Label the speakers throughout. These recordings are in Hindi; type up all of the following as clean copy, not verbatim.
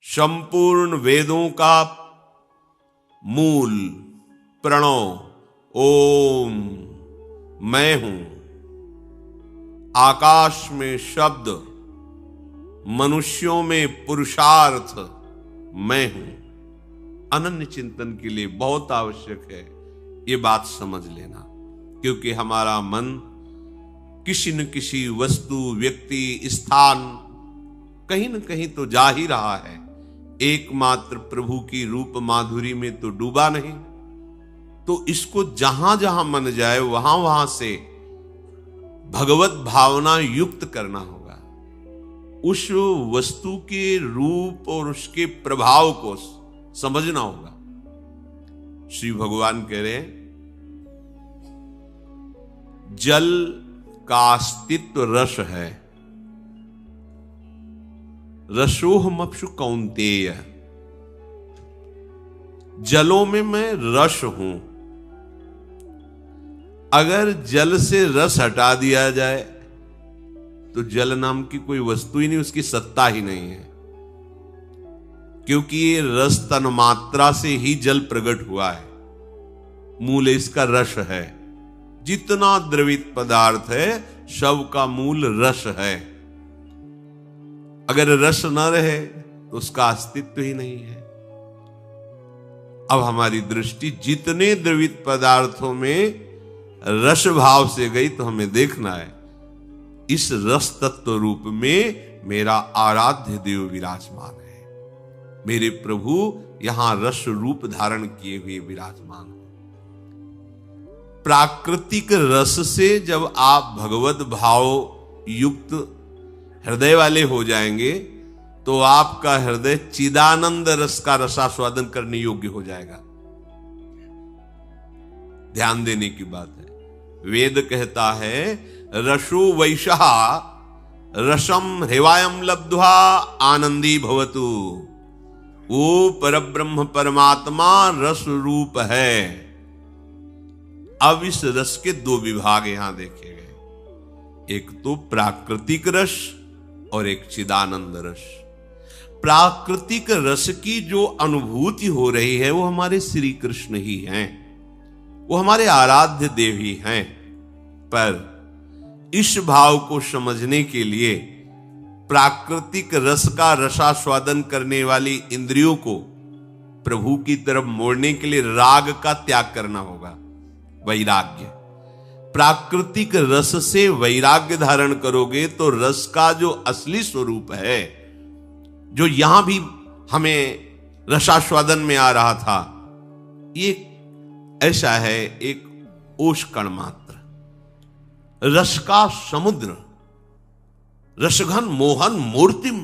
Speaker 1: संपूर्ण वेदों का मूल प्रणव ओम मैं हूं। आकाश में शब्द, मनुष्यों में पुरुषार्थ मैं हूं। अनन्य चिंतन के लिए बहुत आवश्यक है ये बात समझ लेना, क्योंकि हमारा मन किसी न किसी वस्तु, व्यक्ति, स्थान कहीं न कहीं तो जा ही रहा है। एकमात्र प्रभु की रूप माधुरी में तो डूबा नहीं। तो इसको जहां जहां मन जाए वहां वहां से भगवत भावना युक्त करना होगा। उस वस्तु के रूप और उसके प्रभाव को समझना होगा। श्री भगवान कह रहे हैं, जल का अस्तित्व रस है। रसोहमप्सु कौन्तेय, जलों में मैं रस हूं। अगर जल से रस हटा दिया जाए तो जल नाम की कोई वस्तु ही नहीं, उसकी सत्ता ही नहीं है, क्योंकि ये रस तन्मात्रा से ही जल प्रकट हुआ है। मूल इसका रस है। जितना द्रवित पदार्थ है सब का मूल रस है। अगर रस न रहे तो उसका अस्तित्व ही नहीं है। अब हमारी दृष्टि जितने द्रवित पदार्थों में रस भाव से गई तो हमें देखना है इस रस तत्व रूप में मेरा आराध्य देव विराजमान है। मेरे प्रभु यहां रस रूप धारण किए हुए विराजमान है। प्राकृतिक रस से जब आप भगवत भाव युक्त हृदय वाले हो जाएंगे तो आपका हृदय चिदानंद रस का रसास्वादन करने योग्य हो जाएगा। ध्यान देने की बात है। वेद कहता है, रसो वैशः रसम हेवायम लब्ध्वा आनंदी भवतु। वो परब्रह्म परमात्मा रस रूप है। अब इस रस के दो विभाग यहां देखे गए, एक तो प्राकृतिक रस और एक चिदानंद रस। प्राकृतिक रस की जो अनुभूति हो रही है वो हमारे श्री कृष्ण ही हैं, वो हमारे आराध्य देव ही हैं। पर इस भाव को समझने के लिए प्राकृतिक रस का रसास्वादन करने वाली इंद्रियों को प्रभु की तरफ मोड़ने के लिए राग का त्याग करना होगा, वैराग्य। प्राकृतिक रस से वैराग्य धारण करोगे तो रस का जो असली स्वरूप है, जो यहां भी हमें रसास्वादन में आ रहा था, ये ऐसा है एक ओष कण मात्र, रस का समुद्र, रसघन मोहन मूर्तिम।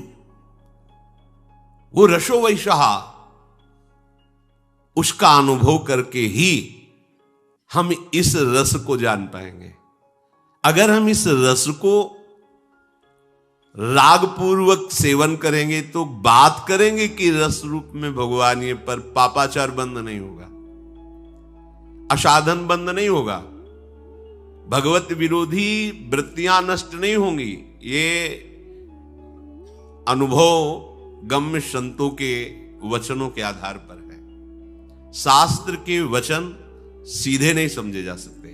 Speaker 1: वो रसो वैशः, उसका अनुभव करके ही हम इस रस को जान पाएंगे। अगर हम इस रस को राग पूर्वक सेवन करेंगे तो बात करेंगे कि रस रूप में भगवान ये, पर पापाचार बंद नहीं होगा, असाधन बंद नहीं होगा, भगवत विरोधी वृत्तियां नष्ट नहीं होंगी। ये अनुभव गम्य संतों के वचनों के आधार पर है। शास्त्र के वचन सीधे नहीं समझे जा सकते।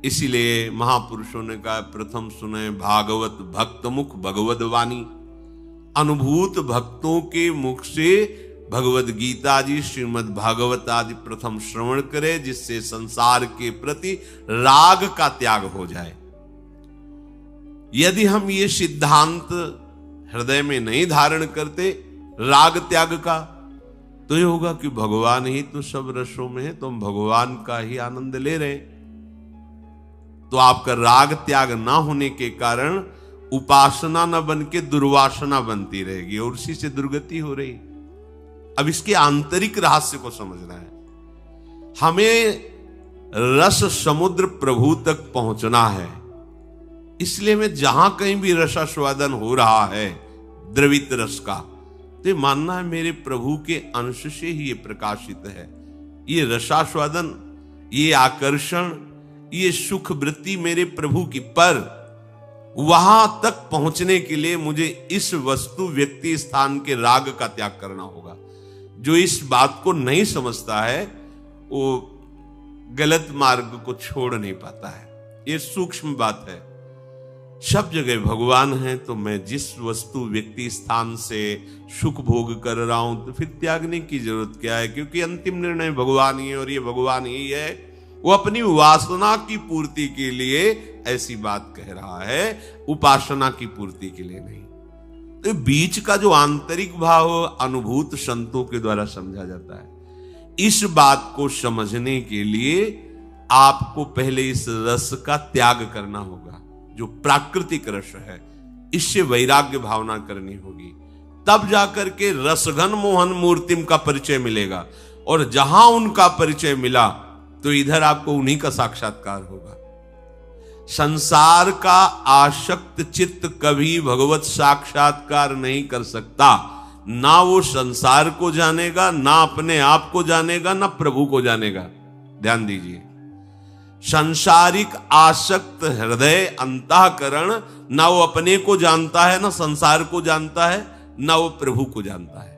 Speaker 1: इसीलिए महापुरुषों ने कहा, प्रथम सुने भागवत भक्त मुख भगवद वाणी। अनुभूत भक्तों के मुख से भगवद गीता जी, श्रीमद् भागवत आदि प्रथम श्रवण करे, जिससे संसार के प्रति राग का त्याग हो जाए। यदि हम ये सिद्धांत हृदय में नहीं धारण करते राग त्याग का, तो ये होगा कि भगवान ही तो सब रसों में है, तो हम भगवान का ही आनंद ले रहे। तो आपका राग त्याग ना होने के कारण उपासना न बन के दुर्वासना बनती रहेगी और उसी से दुर्गति हो रही। अब इसके आंतरिक रहस्य को समझना है। हमें रस समुद्र प्रभु तक पहुंचना है। इसलिए मैं जहां कहीं भी रसास्वादन हो रहा है द्रवित रस का, तो मानना है मेरे प्रभु के अंश से ही ये प्रकाशित है। ये रसास्वादन, ये आकर्षण, ये सुख वृत्ति मेरे प्रभु की। पर वहां तक पहुंचने के लिए मुझे इस वस्तु व्यक्ति स्थान के राग का त्याग करना होगा। जो इस बात को नहीं समझता है वो गलत मार्ग को छोड़ नहीं पाता है। ये सूक्ष्म बात है। सब जगह भगवान है, तो मैं जिस वस्तु व्यक्ति स्थान से सुख भोग कर रहा हूं तो फिर त्यागने की जरूरत क्या है, क्योंकि अंतिम निर्णय भगवान ही है और ये भगवान ही है। वो अपनी वासना की पूर्ति के लिए ऐसी बात कह रहा है, उपासना की पूर्ति के लिए नहीं। तो बीच का जो आंतरिक भाव अनुभूत संतों के द्वारा समझा जाता है। इस बात को समझने के लिए आपको पहले इस रस का त्याग करना होगा, जो प्राकृतिक रस है। इससे वैराग्य भावना करनी होगी, तब जाकर के रसघन मोहन मूर्तिम का परिचय मिलेगा। और जहां उनका परिचय मिला तो इधर आपको उन्हीं का साक्षात्कार होगा। संसार का आसक्त चित्त कभी भगवत साक्षात्कार नहीं कर सकता। ना वो संसार को जानेगा, ना अपने आप को जानेगा, ना प्रभु को जानेगा। ध्यान दीजिए, संसारिक आसक्त हृदय अंतःकरण ना वो अपने को जानता है, ना संसार को जानता है, ना वो प्रभु को जानता है।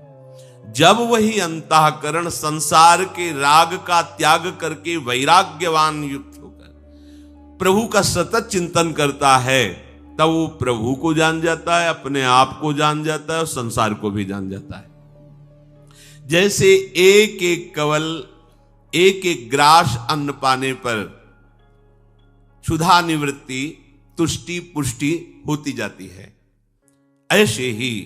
Speaker 1: जब वही अंतःकरण संसार के राग का त्याग करके वैराग्यवान युक्त होकर प्रभु का सतत चिंतन करता है, तब वो प्रभु को जान जाता है, अपने आप को जान जाता है और संसार को भी जान जाता है। जैसे एक एक कवल, एक एक ग्रास अन्न पाने पर क्षुधा निवृत्ति, तुष्टि पुष्टि होती जाती है, ऐसे ही